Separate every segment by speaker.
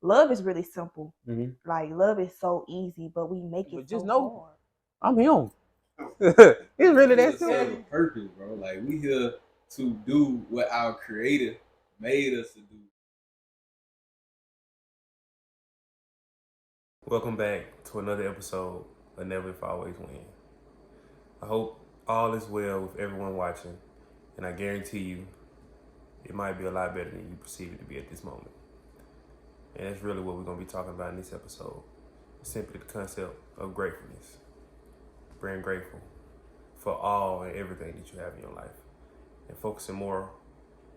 Speaker 1: love is really simple.
Speaker 2: Mm-hmm.
Speaker 1: Like love is so easy, but we make it
Speaker 2: But
Speaker 1: so
Speaker 2: just know,
Speaker 1: hard.
Speaker 2: I'm him. It's really
Speaker 3: We
Speaker 2: that
Speaker 3: here to serve a
Speaker 2: simple.
Speaker 3: purpose, bro. Like we here to do what our creator made us to do.
Speaker 2: Welcome back to another episode of Never If Always Win. I hope all is well with everyone watching, and I guarantee you it might be a lot better than you perceive it to be at this moment. And that's really what we're going to be talking about in this episode. Simply the concept of gratefulness. Being grateful for all and everything that you have in your life. And focusing more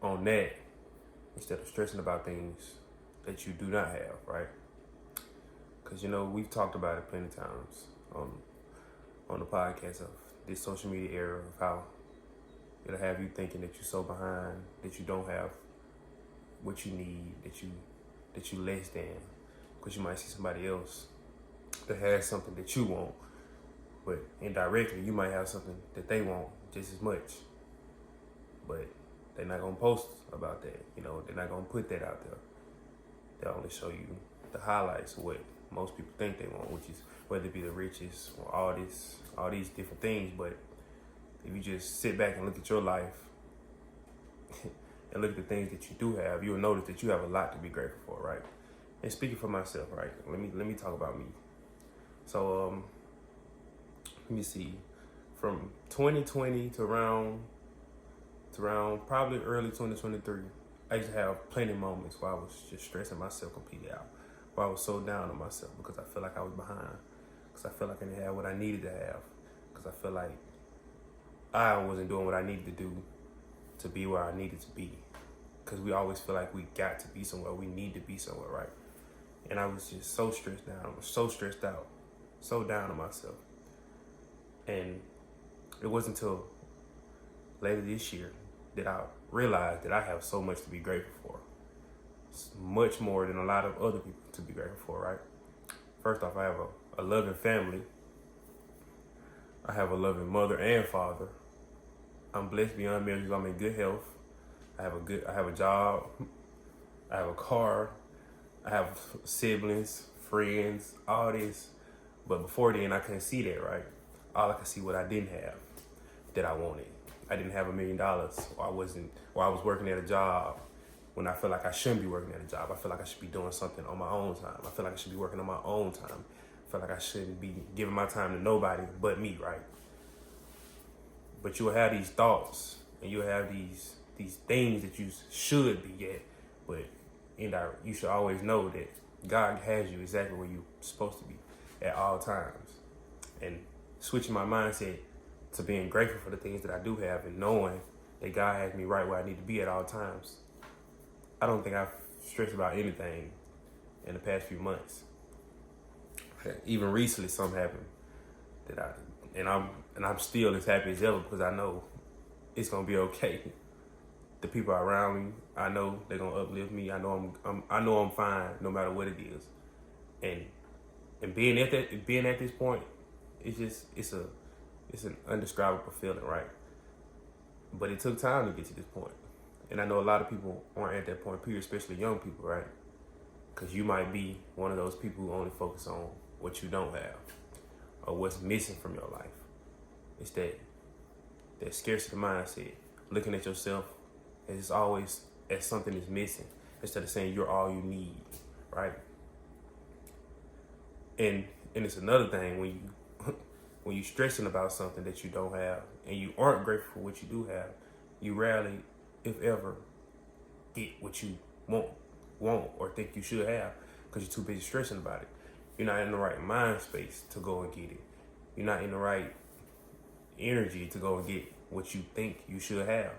Speaker 2: on that instead of stressing about things that you do not have, right? Because, we've talked about it plenty of times on the podcast of this social media era of how it'll have you thinking that you're so behind, that you don't have what you need, that you less than, because you might see somebody else that has something that you want, but indirectly you might have something that they want just as much, but they're not gonna post about that. They're not gonna put that out there. They'll only show you the highlights of what most people think they want, which is whether it be the riches or all these different things. But if you just sit back and look at your life and look at the things that you do have, you'll notice that you have a lot to be grateful for, right? And speaking for myself, right? Let me talk about me. So let me see. From 2020 to around probably early 2023, I used to have plenty of moments where I was just stressing myself completely out, where I was so down on myself because I felt like I was behind, because I felt like I didn't have what I needed to have, because I felt like I wasn't doing what I needed to do to be where I needed to be, because we always feel like we got to be somewhere, we need to be somewhere, right? And I was just so stressed down, I was so stressed out, so down on myself. And it wasn't until later this year that I realized that I have so much to be grateful for. It's much more than a lot of other people to be grateful for, right? First off, I have a loving family. I have a loving mother and father. I'm blessed beyond measures. I'm in good health. I have a job. I have a car. I have siblings, friends, all this. But before then, I couldn't see that, right? All I could see what I didn't have that I wanted. I didn't have $1 million, or I was working at a job when I feel like I shouldn't be working at a job. I feel like I should be doing something on my own time. I feel like I should be working on my own time. I feel like I shouldn't be giving my time to nobody but me, right? But you'll have these thoughts and you'll have these things that you should be at, but you should always know that God has you exactly where you're supposed to be at all times. And switching my mindset to being grateful for the things that I do have and knowing that God has me right where I need to be at all times. I don't think I've stressed about anything in the past few months. Even recently, something happened that I'm still as happy as ever because I know it's gonna be okay. The people around me, I know they're gonna uplift me. I know I'm fine no matter what it is. And being at this point, it's an indescribable feeling, right? But it took time to get to this point. And I know a lot of people aren't at that point, period, especially young people, right? Because you might be one of those people who only focus on what you don't have or what's missing from your life. It's that scarcity mindset, looking at yourself as always as something is missing instead of saying you're all you need, right? And it's another thing when you stressing about something that you don't have and you aren't grateful for what you do have, you rarely, if ever, get what you want or think you should have because you're too busy stressing about it. You're not in the right mind space to go and get it. You're not in the right energy to go and get what you think you should have.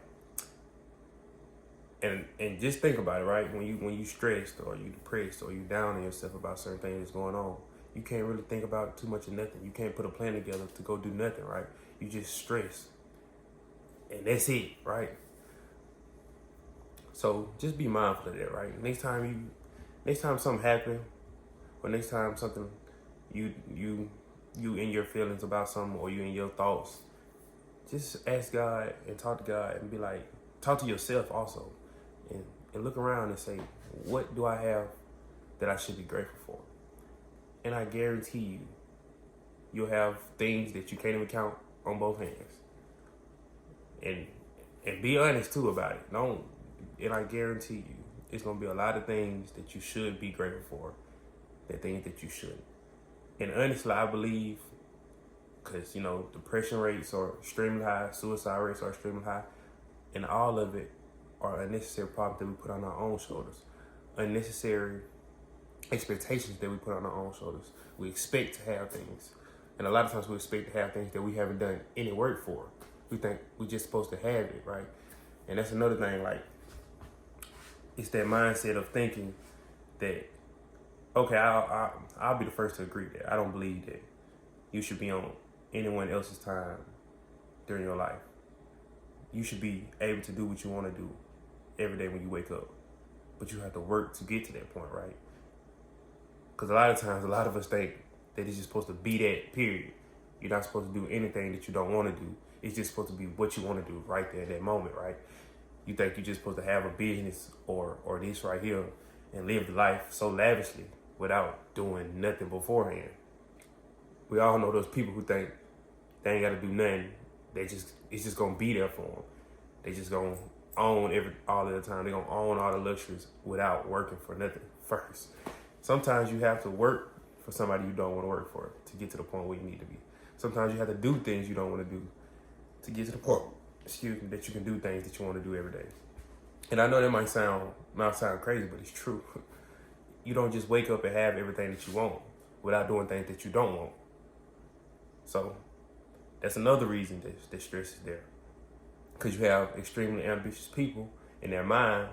Speaker 2: And just think about it, right? When you stressed or you depressed or you down on yourself about certain things that's going on, you can't really think about too much of nothing. You can't put a plan together to go do nothing, right? You just stress. And that's it, right? So just be mindful of that, right? Next time something happens, or next time something you in your feelings about something or you in your thoughts, just ask God and talk to God and be like, talk to yourself also. And look around and say, what do I have that I should be grateful for. And I guarantee you, you'll have things that you can't even count on both hands. And be honest too about it. And I guarantee you, it's gonna be a lot of things that you should be grateful for, that things that you shouldn't. And honestly, I believe, because depression rates are extremely high, suicide rates are extremely high, and all of it are unnecessary problems that we put on our own shoulders, unnecessary expectations that we put on our own shoulders. We expect to have things, and a lot of times we expect to have things that we haven't done any work for. We think we're just supposed to have it, right? And that's another thing, like, it's that mindset of thinking that, okay, I'll be the first to agree that I don't believe that you should be on anyone else's time during your life. You should be able to do what you want to do every day when you wake up. But you have to work to get to that point, right? Because a lot of times, a lot of us think that it's just supposed to be that, period. You're not supposed to do anything that you don't want to do. It's just supposed to be what you want to do right there at that moment, right? You think you're just supposed to have a business or this right here and live the life so lavishly without doing nothing beforehand. We all know those people who think they ain't got to do nothing. It's just gonna be there for them. They just gonna own all of the time. They gonna own all the luxuries without working for nothing first. Sometimes you have to work for somebody you don't want to work for to get to the point where you need to be. Sometimes you have to do things you don't want to do to get to the point, that you can do things that you want to do every day. And I know that might sound crazy, but it's true. You don't just wake up and have everything that you want without doing things that you don't want. So that's another reason that stress is there. Because you have extremely ambitious people in their mind,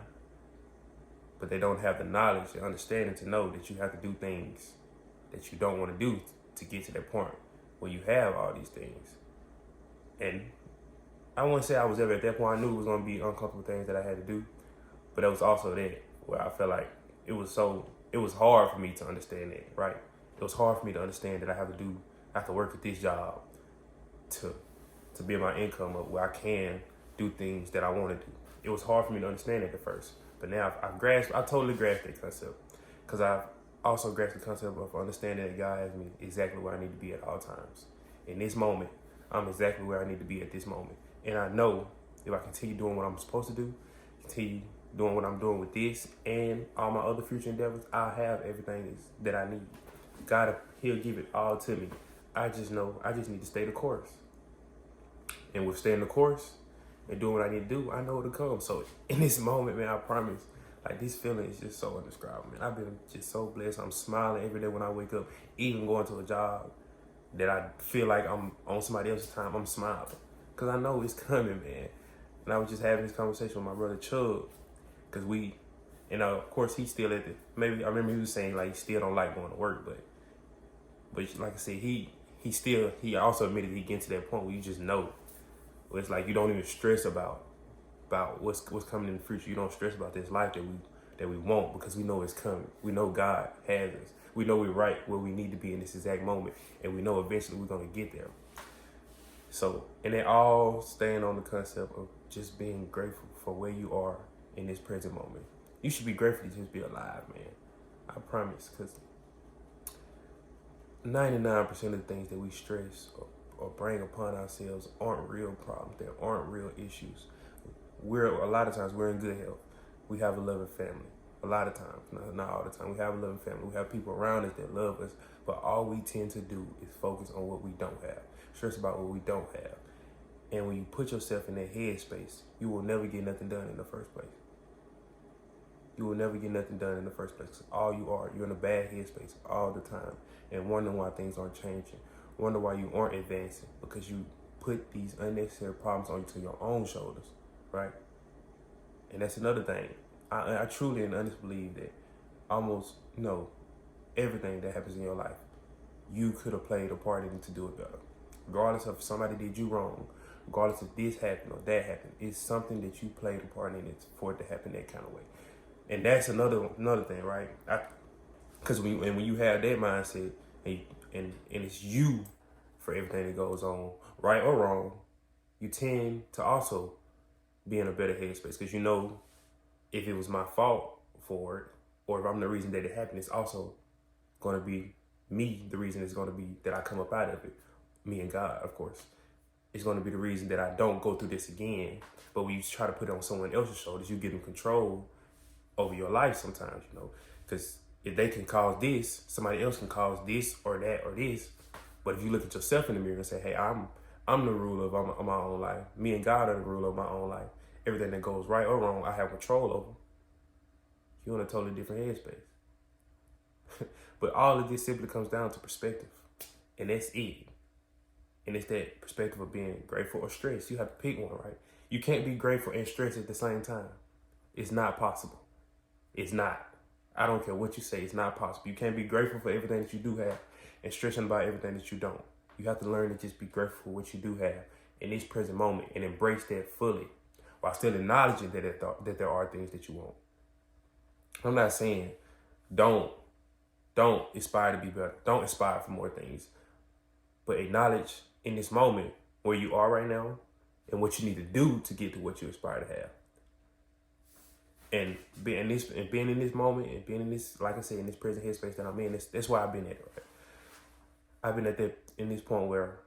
Speaker 2: but they don't have the knowledge and understanding to know that you have to do things that you don't want to do to get to that point where you have all these things. And I wouldn't say I was ever at that point. I knew it was going to be uncomfortable things that I had to do, but it was also that where I felt like it was hard for me to understand that, right? It was hard for me to understand that I have to work at this job to build my income up where I can do things that I want to do. It was hard for me to understand it at first, but now I totally grasped that concept, because I've also grasped the concept of understanding that God has me exactly where I need to be at all times. In this moment, I'm exactly where I need to be at this moment. And I know if I continue doing what I'm supposed to do, continue doing what I'm doing with this and all my other future endeavors, I'll have everything that I need. God, He'll give it all to me. I just need to stay the course. And with staying the course and doing what I need to do, I know it'll come. So in this moment, man, I promise, like, this feeling is just so indescribable, man. I've been just so blessed. I'm smiling every day when I wake up, even going to a job that I feel like I'm on somebody else's time, I'm smiling. Because I know it's coming, man. And I was just having this conversation with my brother Chug, because of course he's still I remember he was saying like he still don't like going to work, but like I said, he also admitted he getting to that point where you just know, where it's like you don't even stress about what's coming in the future. You don't stress about this life that we want, because we know it's coming. We know God has us. We know we're right where we need to be in this exact moment, and we know eventually we're gonna get there. So, and they all stand on the concept of just being grateful for where you are in this present moment. You should be grateful to just be alive, man. I promise, because 99% of the things that we stress or bring upon ourselves aren't real problems. They aren't real issues. A lot of times we're in good health. We have a loving family. A lot of times, not all the time. We have a loving family. We have people around us that love us, but all we tend to do is focus on what we don't have. Stress about what we don't have. And when you put yourself in that headspace, you will never get nothing done in the first place. You will never get nothing done in the first place. You're in a bad headspace all the time, and wondering why things aren't changing. Wonder why you aren't advancing, because you put these unnecessary problems onto your own shoulders, right? And that's another thing. I truly and honestly believe that almost, everything that happens in your life, you could have played a part in it to do it better. Regardless of if somebody did you wrong, regardless if this happened or that happened, it's something that you played a part in it for it to happen that kind of way. And that's another thing, right? Because when you have that mindset and it's you for everything that goes on, right or wrong, you tend to also be in a better headspace, because if it was my fault for it, or if I'm the reason that it happened, it's also going to be me, the reason it's going to be that I come up out of it. Me and God, of course. It's going to be the reason that I don't go through this again. But when you try to put it on someone else's shoulders, you give them control over your life sometimes, you know. Because if they can cause this, somebody else can cause this or that or this. But if you look at yourself in the mirror and say, hey, I'm the ruler of my own life. Me and God are the ruler of my own life. Everything that goes right or wrong, I have control over. You're in a totally different headspace. But all of this simply comes down to perspective. And that's it. And it's that perspective of being grateful or stressed. You have to pick one, right? You can't be grateful and stressed at the same time. It's not possible. It's not. I don't care what you say. It's not possible. You can't be grateful for everything that you do have and stressing about everything that you don't. You have to learn to just be grateful for what you do have in this present moment and embrace that fully while still acknowledging that there are things that you want. I'm not saying don't aspire to be better. Don't aspire for more things. But acknowledge in this moment where you are right now and what you need to do to get to what you aspire to have. And being in this moment and being in this, like I said, in this present headspace that I'm in, that's why I've been at it, right? I've been in this point where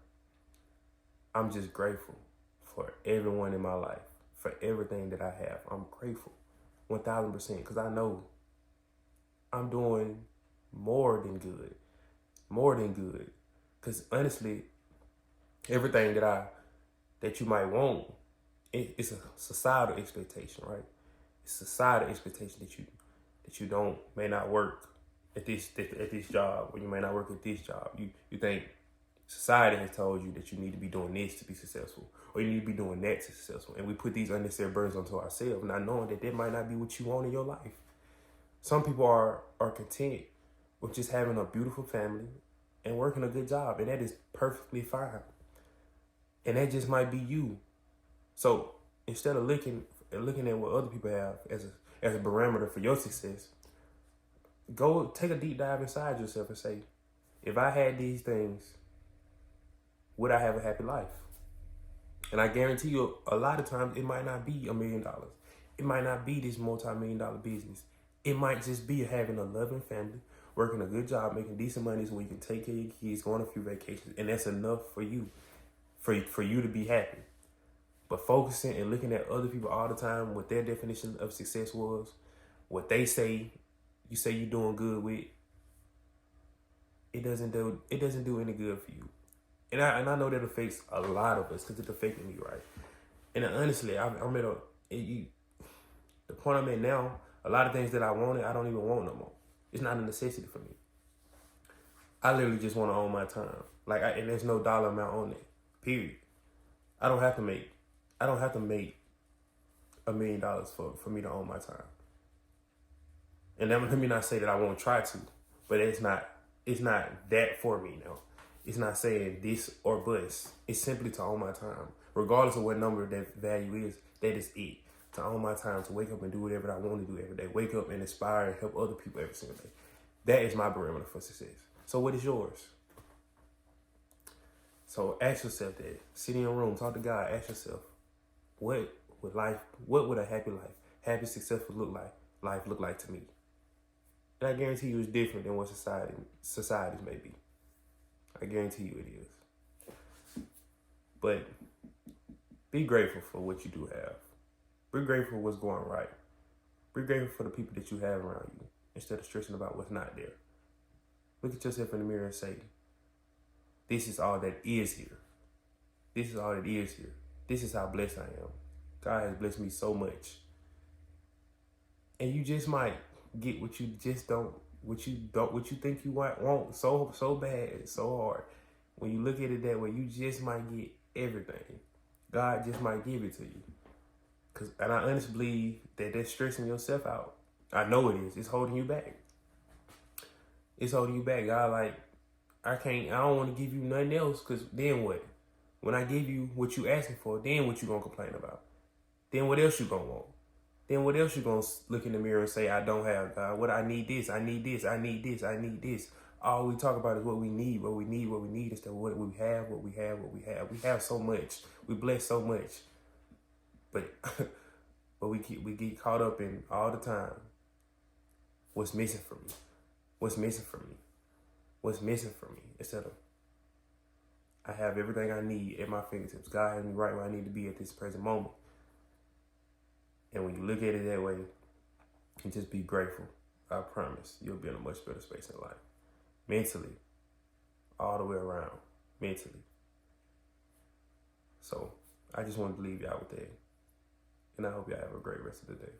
Speaker 2: I'm just grateful for everyone in my life, for everything that I have. I'm grateful 1,000% because I know I'm doing more than good. Because honestly, everything that you might want, it's a societal expectation, right? It's societal expectation that you may not work at this job, or you may not work at this job. You think society has told you that you need to be doing this to be successful, or you need to be doing that to be successful, and we put these unnecessary burdens onto ourselves, not knowing that might not be what you want in your life. Some people are content with just having a beautiful family and working a good job, and that is perfectly fine. And that just might be you. So instead of looking at what other people have as a barometer for your success, go take a deep dive inside yourself and say, if I had these things, would I have a happy life? And I guarantee you, a lot of times it might not be $1 million. It might not be this multi-million-dollar business. It might just be having a loving family, working a good job, making decent money so you can take care of your kids, go on a few vacations, and that's enough for you, for you to be happy. But focusing and looking at other people all the time, what their definition of success was, what they say, you say you're doing good with, it doesn't do any good for you. And I know that affects a lot of us because it affected me, right? And honestly, I'm at the point I'm at now, a lot of things that I wanted, I don't even want no more. It's not a necessity for me. I literally just want to own my time. And there's no dollar amount on it, period. I don't have to make $1 million for me to own my time. And let me not say that I won't try to, but it's not that for me now. It's not saying this or bust. It's simply to own my time. Regardless of what number that value is, that is it. To own my time, to wake up and do whatever I want to do every day. Wake up and inspire and help other people every single day. That is my barometer for success. So what is yours? So ask yourself that. Sit in your room, talk to God, ask yourself, what would a happy life, happy, successful life look like to me? And I guarantee you it's different than what societies may be. I guarantee you it is. But be grateful for what you do have. Be grateful for what's going right. Be grateful for the people that you have around you instead of stressing about what's not there. Look at yourself in the mirror and say, this is all that is here. This is all that is here. This is how blessed I am. God has blessed me so much. And you just might get what you think you want so bad, so hard. When you look at it that way, you just might get everything. God just might give it to you. And I honestly believe that that's stressing yourself out. I know it is. It's holding you back. It's holding you back. God, I don't want to give you nothing else, because then what? When I give you what you asking for, then what you gonna complain about? Then what else you gonna want? Then what else you gonna look in the mirror and say, I don't have, God? What I need this, I need this, I need this, I need this. All we talk about is what we need instead of what we have. We have so much. We bless so much. But we get caught up in all the time what's missing for me, what's missing for me, what's missing for me, instead of I have everything I need at my fingertips. God has me right where I need to be at this present moment. And when you look at it that way and just be grateful, I promise you'll be in a much better space in life. Mentally, all the way around, mentally. So I just wanted to leave y'all with that. And I hope y'all have a great rest of the day.